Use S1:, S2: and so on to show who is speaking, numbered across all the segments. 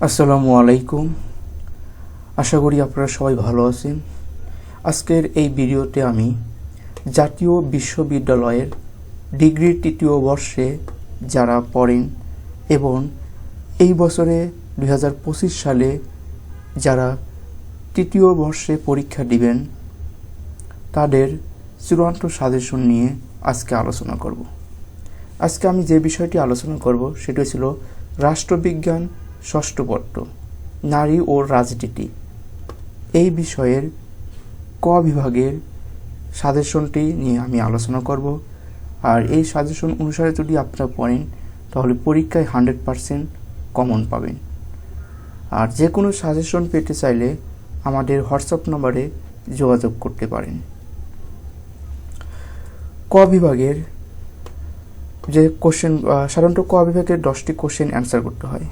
S1: আসসালামু আলাইকুম। আশা করি আপনারা সবাই ভালো আছেন। আজকের এই ভিডিওতে আমি জাতীয় বিশ্ববিদ্যালয়ের ডিগ্রি তৃতীয় বর্ষে যারা পড়েন এবং এই বছরে 2025 সালে যারা তৃতীয় বর্ষে পরীক্ষা দিবেন তাদের চূড়ান্ত সাজেশন নিয়ে আজকে আলোচনা করব। আজকে আমি যে বিষয়টি আলোচনা করব সেটি ছিল রাষ্ট্রবিজ্ঞান ষষ্ঠ পত্র, নারী ও রাজনীতি। এই বিষয়ের ক বিভাগের সাজেশনটি নিয়ে আমি আলোচনা করব। আর এই সাজেশন অনুসারে যদি আপনারা পড়েন তাহলে পরীক্ষায় 100% কমন পাবেন। আর যে কোনো সাজেশন পেতে চাইলে আমাদের হোয়াটসঅ্যাপ নম্বরে যোগাযোগ করতে পারেন। ক বিভাগের যে কোশ্চেন, সাধারণত ক বিভাগের 10টি কোশ্চেন অ্যান্সার করতে হয়।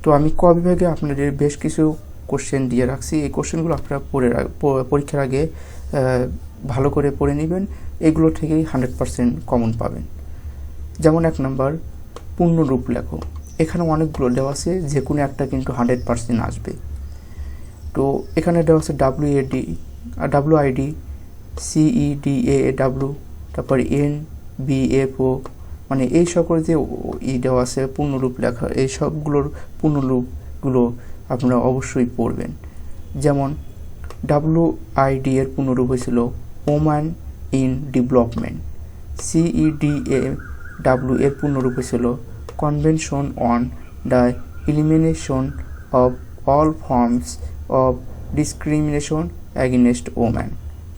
S1: তো আমি ক বিভাগে আপনাদের বেশ কিছু কোশ্চেন দিয়ে রাখছি। এই কোশ্চেনগুলো আপনারা পরীক্ষার আগে ভালো করে পড়ে নেবেন। এগুলো থেকেই 100% কমন পাবেন। যেমন 1 নম্বর, পূর্ণরূপ লেখো। এখানে অনেকগুলো দেওয়া আছে, যে কোনো একটা কিন্তু 100% আসবে। তো এখানে দেওয়া আছে WID, CEDAW, তারপর NBFO, মানে এই সকল যে দেওয়া আছে পূর্ণরূপ লেখা, এই সবগুলোর পূর্ণরূপগুলো আপনারা অবশ্যই পড়বেন। যেমন WID এর পূর্ণরূপ হয়েছিল ওম্যান ইন ডেভেলপমেন্ট। CEDAW এর পূর্ণরূপ হয়েছিল convention on the elimination of all forms of discrimination against woman.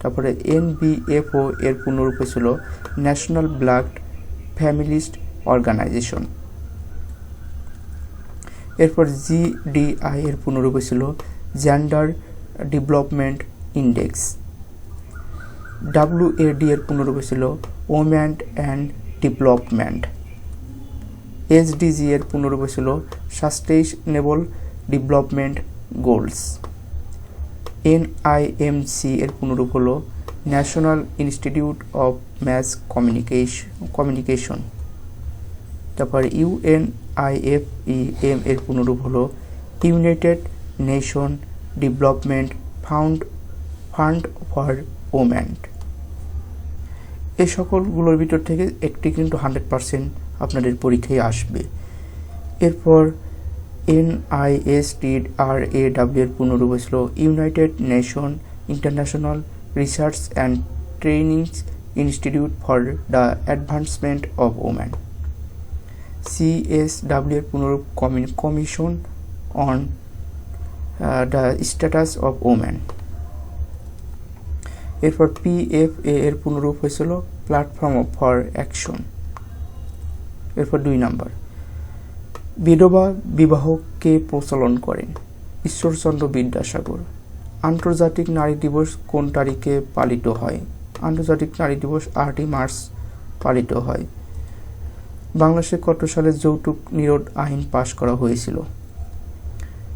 S1: তারপরে NBFO এর পূর্ণরূপ হয়েছিল ন্যাশনাল ব্ল্যাক ফ্যামিলিস্ট অর্গানাইজেশন। এরপর GDI এর পূর্ণরূপ ছিল জেন্ডার ডেভেলপমেন্ট ইন্ডেক্স। WAD এর পূর্ণরূপ ছিল ওম্যান অ্যান্ড ডেভেলপমেন্ট। SDG এর পূর্ণরূপ ছিল সাস্টেইনেবল ডেভেলপমেন্ট গোলস। NIMC এর পূর্ণরূপ হল national institute of mass communication. তারপর UNIFEM এর পূর্ণরূপ হল united nation development fund for woman. এই সকলগুলোর ভিতর থেকে একটি কিন্তু 100% আপনাদের পরীক্ষায় আসবে। এরপর NISTRAW এর পূর্ণরূপ ছিল United Nation International Research and Training Institute for the Advancement of Woman. CSW এর পূর্ণরূপ Commission on the Status of Woman. এরপর PFA এর পূর্ণরূপ হয়েছিল প্ল্যাটফর্ম ফর অ্যাকশন। এরপর 2 নম্বর, বিধবা বিবাহকে প্রচলন করেন ঈশ্বরচন্দ্র বিদ্যাসাগর। আন্তর্জাতিক নারী দিবস কোন তারিখে পালিত হয়? আন্তর্জাতিক নারী দিবস 8ই মার্চ পালিত হয়। বাংলাদেশে কত সালে যৌতুক নিরোধ আইন পাশ করা হয়েছিল?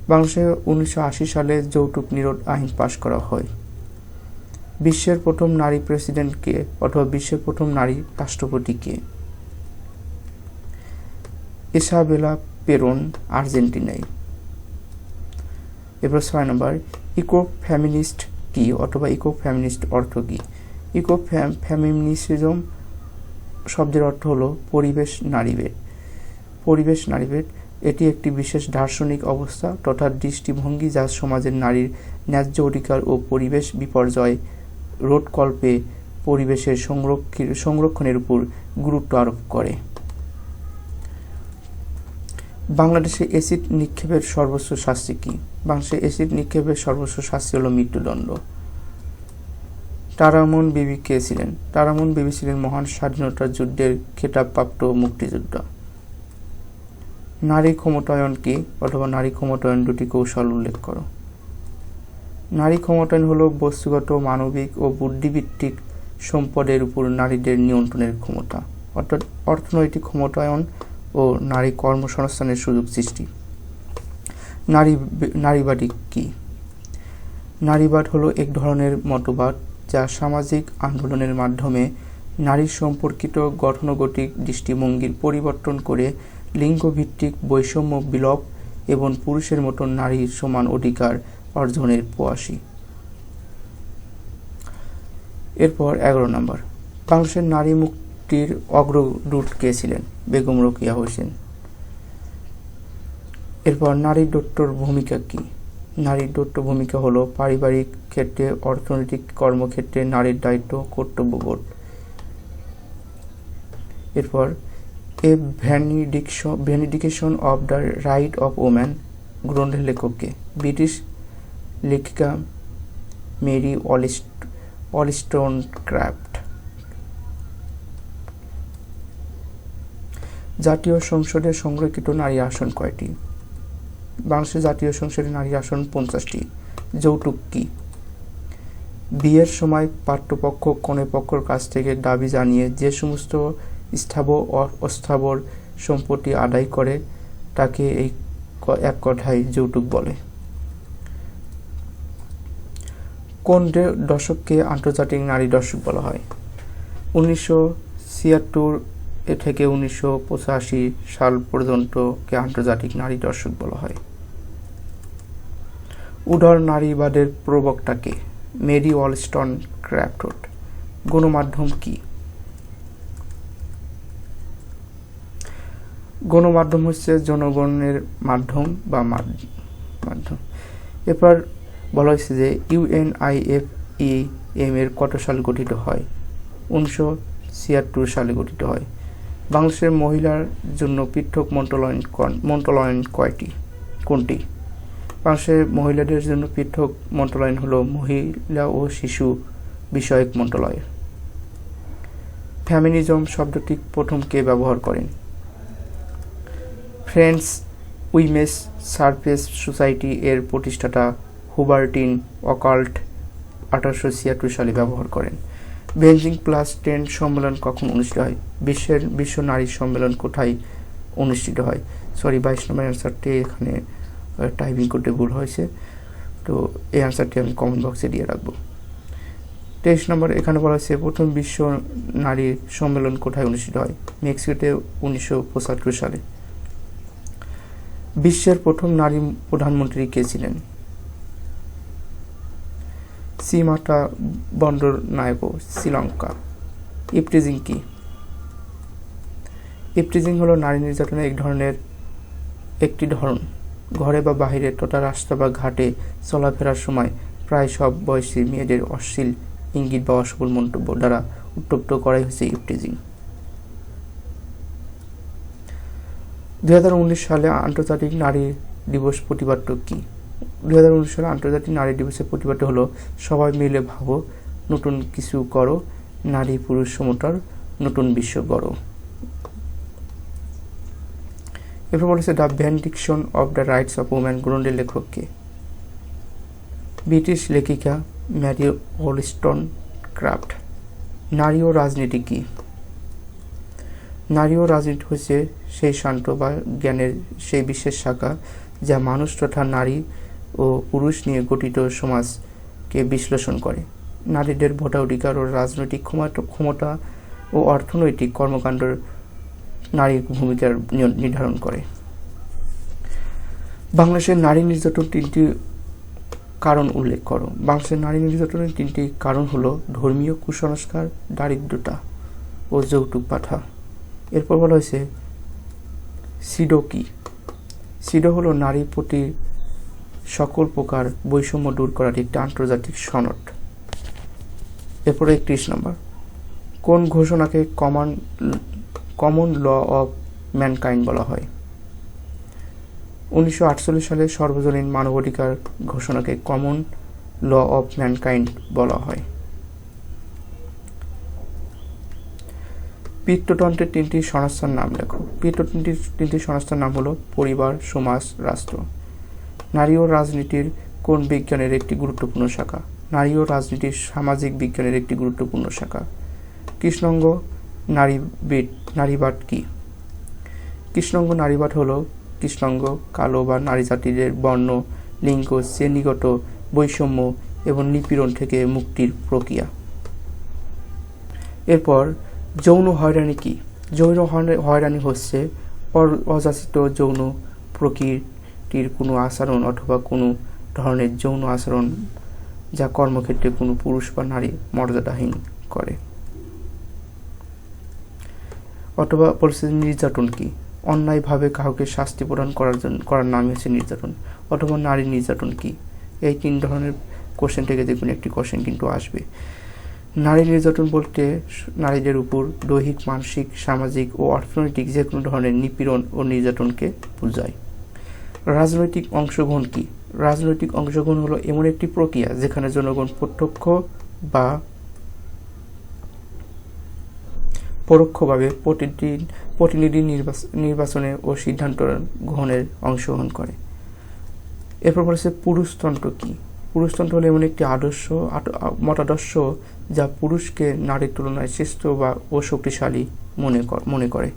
S1: বাংলাদেশে 1980 সালে যৌতুক নিরোধ আইন পাশ করা হয়। বিশ্বের প্রথম নারী প্রেসিডেন্ট কে, অথবা বিশ্বের প্রথম নারী রাষ্ট্রপতি কে? Isabella Peron, আর্জেন্টিনায়। এবার 6 নম্বর, ইকো ফেমিনিস্ট কি, অথবা ইকো ফেমিনিস্ট অর্থ কি? ইকো ফেমিনিজম শব্দের অর্থ হলো পরিবেশ নারীবাদ। পরিবেশ নারীবাদ এটি একটি বিশেষ দার্শনিক অবস্থা তথা দৃষ্টিভঙ্গি যা সমাজের নারীর ন্যায্য অধিকার ও পরিবেশ বিপর্যয় রোধকল্পে পরিবেশের সংরক্ষণের উপর গুরুত্ব আরোপ করে। বাংলাদেশে অ্যাসিড নিক্ষেপের সর্বোচ্চ শাস্তি কি? বাংলাদেশে অ্যাসিড নিক্ষেপের সর্বোচ্চ শাস্তি হলো মৃত্যুদণ্ড। তারামন বিবি কে ছিলেন? তারামন বিবি ছিলেন মহান স্বাধীনতা যুদ্ধের খেতাবপ্রাপ্ত মুক্তিযোদ্ধা। নারী ক্ষমতায়ন কি, অথবা নারী ক্ষমতায়ন দুটি কৌশল উল্লেখ করো। নারী ক্ষমতায়ন হলো বস্তুগত, মানবিক ও বুদ্ধিভিত্তিক সম্পদের উপর নারীদের নিয়ন্ত্রণের ক্ষমতা, অর্থাৎ অর্থনৈতিক ক্ষমতায়ন ও নারী কর্মসংস্থানের সুযোগ সৃষ্টি। নারীবাদী কি? নারীবাদ হলো এক ধরনের মতবাদ যা সামাজিক আন্দোলনের মাধ্যমে নারী সম্পর্কিত গতানুগতিক দৃষ্টিভঙ্গির পরিবর্তন করে লিঙ্গভিত্তিক বৈষম্য বিলোপ এবং পুরুষের মতো নারীর সমান অধিকার অর্জনের প্রয়াসী। এরপর 11 নম্বর, বাংলাদেশের নারী মুক্তির অগ্রদূত কে ছিলেন? বেগম রোকেয়া হোসেন। এরপর নারী দত্তর ভূমিকা কি? নারীর দত্ত ভূমিকা হলো পারিবারিক ক্ষেত্রে, অর্থনৈতিক কর্মক্ষেত্রে নারীর দায়িত্ব, কর্তব্যবোধ। এরপর a vindication of the right of woman গ্রন্থের লেখককে? ব্রিটিশ লেখিকা মেরি ওলিস্টনক্রাফট। জাতীয় সংসদে সংরক্ষিত নারী আসন কয়টি? বাংলাদেশের জাতীয় সংসদে নারী আসন 50টি। যৌতুক কি? বিয়ের সময় পাত্রপক্ষ কনেপক্ষের কাছ থেকে দাবি জানিয়ে যে সমস্ত স্থাবর ও অস্থাবর সম্পত্তি আদায় করে তাকে এক কথায় যৌতুক বলে। কোন দশককে আন্তর্জাতিক নারী দশক বলা হয়? 1976 থেকে 1985 সাল পর্যন্তকে আন্তর্জাতিক নারী দশক বলা হয়। উদার নারীবাদের প্রবক্তা কে? মেরি ওলিস্টনক্রাফট। গণমাধ্যম কি? গণমাধ্যম হচ্ছে জনগণের মাধ্যম বা মাধ্যম। এরপর বলা হয়েছে যে UNIFEM এর কত সালে গঠিত হয়? 1976 সালে গঠিত হয়। বাংলাদেশের মহিলার জন্য পৃথক মন্ত্রণালয় কোনটি? বাংলাদেশের মহিলাদের জন্য পৃথক মন্ত্রণালয় হলো মহিলা ও শিশু বিষয়ক মন্ত্রণালয়। ফেমিনিজম শব্দটি প্রথম কে ব্যবহার করেন? ফ্রেঞ্চ উইমেন্স সারফেস সোসাইটি এর প্রতিষ্ঠাতা হুবার্টিন অকাল্ট 1876 সালে ব্যবহার করেন। বেজিং +10 সম্মেলন কখন অনুষ্ঠিত হয়? বিশ্ব নারী সম্মেলন কোথায় অনুষ্ঠিত হয়? 22 নম্বর অ্যান্সারটি এখানে টাইপিং করতে ভুল হয়েছে, তো এই অ্যান্সারটি আমি কমেন্ট বক্সে দিয়ে রাখবো। 23 নম্বর এখানে বলা হয়েছে প্রথম বিশ্ব নারী সম্মেলন কোথায় অনুষ্ঠিত হয়? মেক্সিকোতে 1975 সালে। বিশ্বের প্রথম নারী প্রধানমন্ত্রী কে ছিলেন? শ্রীমাতা বন্দরনায়েক, শ্রীলঙ্কা। ইপটিজিং কি? ইপটিজিং হলো নারী নির্যাতনের একটি ধরন। ঘরে বা বাহিরে তথা রাস্তা বা ঘাটে চলাফেরার সময় প্রায় সব বয়সী মেয়েদের অশ্লীল ইঙ্গিত বা অসফল মন্তব্য দ্বারা উত্তপ্ত করাই হচ্ছে ইপটিজিং। 2019 সালে আন্তর্জাতিক নারী দিবস প্রতিবাদ্য কি? 2019 সালে আন্তর্জাতিক নারী দিবসের প্রতিবাদ্য হলো সবাই মিলে ভাবো, নতুন কিছু করো, নারী পুরুষ সমতার নতুন বিশ্ব গড়ো। এরপর বলেছে the vindication of the rights of woman গ্রন্থের লেখককে? ব্রিটিশ লেখিকা মেরি ওলিস্টনক্রাফট। নারী ও রাজনীতি কি? নারী ও রাজনীতি হচ্ছে সেই শান্ত বা জ্ঞানের সেই বিশেষ শাখা যা মানুষ তথা নারী ও পুরুষ নিয়ে গঠিত সমাজকে বিশ্লেষণ করে। নারীদের ভোটাধিকার ও রাজনৈতিক ক্ষমতা ও অর্থনৈতিক কর্মকাণ্ডের নারীর ভূমিকার নির্ধারণ করে। বাংলাদেশের নারী নির্যাতন 3টি কারণ উল্লেখ করো। বাংলাদেশের নারী নির্যাতনের 3টি কারণ হলো ধর্মীয় কুসংস্কার, দারিদ্রতা ও যৌতুক প্রথা। এরপর বলা হয়েছে সিডো কি? সিডো হলো নারীর প্রতি সকল প্রকার বৈষম্য দূর করার একটি আন্তর্জাতিক সনদ। এরপরে 31 নম্বর কোন ঘোষণাকে কমন ল অফ ম্যানকাইন্ড বলা হয়? 1948 সালে সর্বজনীন মানবাধিকার ঘোষণাকে কমন ল অফ ম্যানকাইন্ড বলা হয়। পিতৃতন্ত্রের 3টি সংস্থার নাম লেখো। পিতৃতন্ত্রের 3টি সংস্থার নাম হলো পরিবার, সমাজ, রাষ্ট্র। নারী ও রাজনীতির কোন বিজ্ঞানের একটি গুরুত্বপূর্ণ শাখা? নারী ও রাজনীতির সামাজিক বিজ্ঞানের একটি গুরুত্বপূর্ণ শাখা। কৃষ্ণাঙ্গ নারীবাদ কি? কৃষ্ণাঙ্গ নারীবাদ হলো কৃষ্ণাঙ্গ, কালো বা নারী জাতিদের বর্ণ, লিঙ্গ, শ্রেণীগত বৈষম্য এবং নিপীড়ন থেকে মুক্তির প্রক্রিয়া। এরপর যৌন হয়রানি কি? যৌন হয়রানি হচ্ছে অযাচিত যৌন ব্যক্তির কোনো আচরণ অথবা কোনো ধরনের যৌন আচরণ যা কর্মক্ষেত্রে কোনো পুরুষ বা নারী মর্যাদাহীন করে। অথবা বলছে নির্যাতন কি, অন্যায়ভাবে কাউকে শাস্তি প্রদান করার নামই হচ্ছে নির্যাতন। অথবা নারী নির্যাতন কি, এই 3 ধরনের কোশ্চেন থেকে দেখুন একটি কোশ্চেন কিন্তু আসবে। নারী নির্যাতন বলতে নারীদের উপর দৈহিক, মানসিক, সামাজিক ও অর্থনৈতিক যে কোনো ধরনের নিপীড়ন ও নির্যাতনকে বোঝায়। রাজনৈতিক অংশগ্রহণ কি, রাজনৈতিক অংশগ্রহণ হলো এমন একটি প্রক্রিয়া যেখানে জনগণ প্রত্যক্ষ বা পরোক্ষভাবে প্রতিনিধি নির্বাচনে ও সিদ্ধান্ত গ্রহণের অংশগ্রহণ করে। এরপর বলেছে পুরুষতন্ত্র কি, পুরুষতন্ত্র হলো এমন একটি মতাদর্শ যা পুরুষকে নারীর তুলনায় শ্রেষ্ঠ বা শক্তিশালী মনে করে।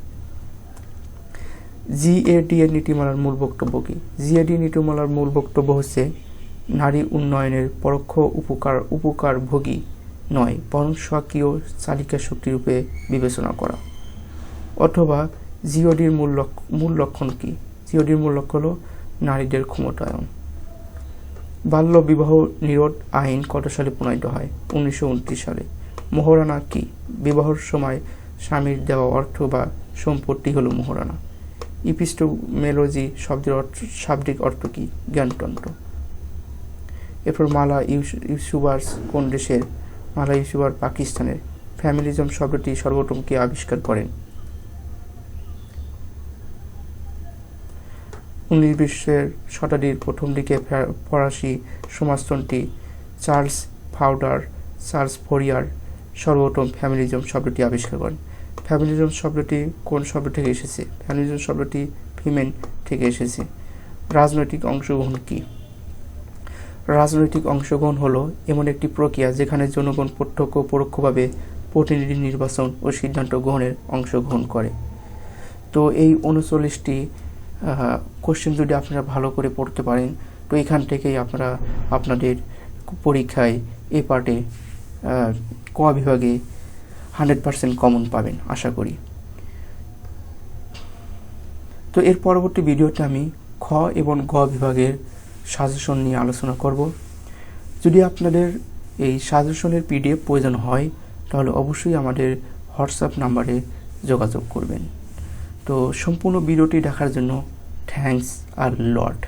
S1: জিএডি এর নীতিমালার মূল বক্তব্য কি, জিএডি নীতিমালার মূল বক্তব্য হচ্ছে নারী উন্নয়নের পরোক্ষ উপকারভোগী নয়, বরং স্বকীয় চালিকা শক্তিরূপে বিবেচনা করা। অথবা জিওডির মূল লক্ষণ কি, জিওডির মূল লক্ষ্য হল নারীদের ক্ষমতায়ন। বাল্য বিবাহ নিরোধ আইন কত সালে প্রণয়ন হয়? 1929 সালে। মোহরানা কি, বিবাহের সময় স্বামীর দেওয়া অর্থ বা সম্পত্তি হলো মোহরানা। ইপিস্টোমেলজি শব্দের শাব্দিক অর্থ কি, জ্ঞানতন্ত্র। এরপর মালা ইউসুবার্স কোন দেশের? মালা ইউসুবার পাকিস্তানের। ফ্যামিলিজম শব্দটি সর্বপ্রথম কে আবিষ্কার করেন? 19 শতাব্দীর প্রথম দিকে ফরাসি সমাজতন্ত্রী চার্লস ফোরিয়ার সর্বপ্রথম ফ্যামিলিজম শব্দটি আবিষ্কার করেন। ফ্যামিলিজম শব্দটি কোন শব্দ থেকে এসেছে? ফ্যামিলিজম শব্দটি ফিমেন থেকে এসেছে। রাজনৈতিক অংশগ্রহণ কি, রাজনৈতিক অংশগ্রহণ হলো এমন একটি প্রক্রিয়া যেখানে জনগণ প্রত্যক্ষ ও পরোক্ষভাবে প্রতিনিধি নির্বাচন ও সিদ্ধান্ত গ্রহণের অংশগ্রহণ করে। তো এই 39টি কোশ্চেন যদি আপনারা ভালো করে পড়তে পারেন, তো এখান থেকেই আপনারা আপনাদের পরীক্ষায় এ পার্টে ক বিভাগে 100% কমন পাবেন আশা করি। তো এর পরবর্তী ভিডিওতে আমি খ এবং গ বিভাগের সাজেশন নিয়ে আলোচনা করব। যদি আপনাদের এই সাজেশনের পিডিএফ প্রয়োজন হয় তাহলে অবশ্যই আমাদের হোয়াটসঅ্যাপ নাম্বারে যোগাযোগ করবেন। তো সম্পূর্ণ ভিডিওটি দেখার জন্য থ্যাঙ্কস আর লট।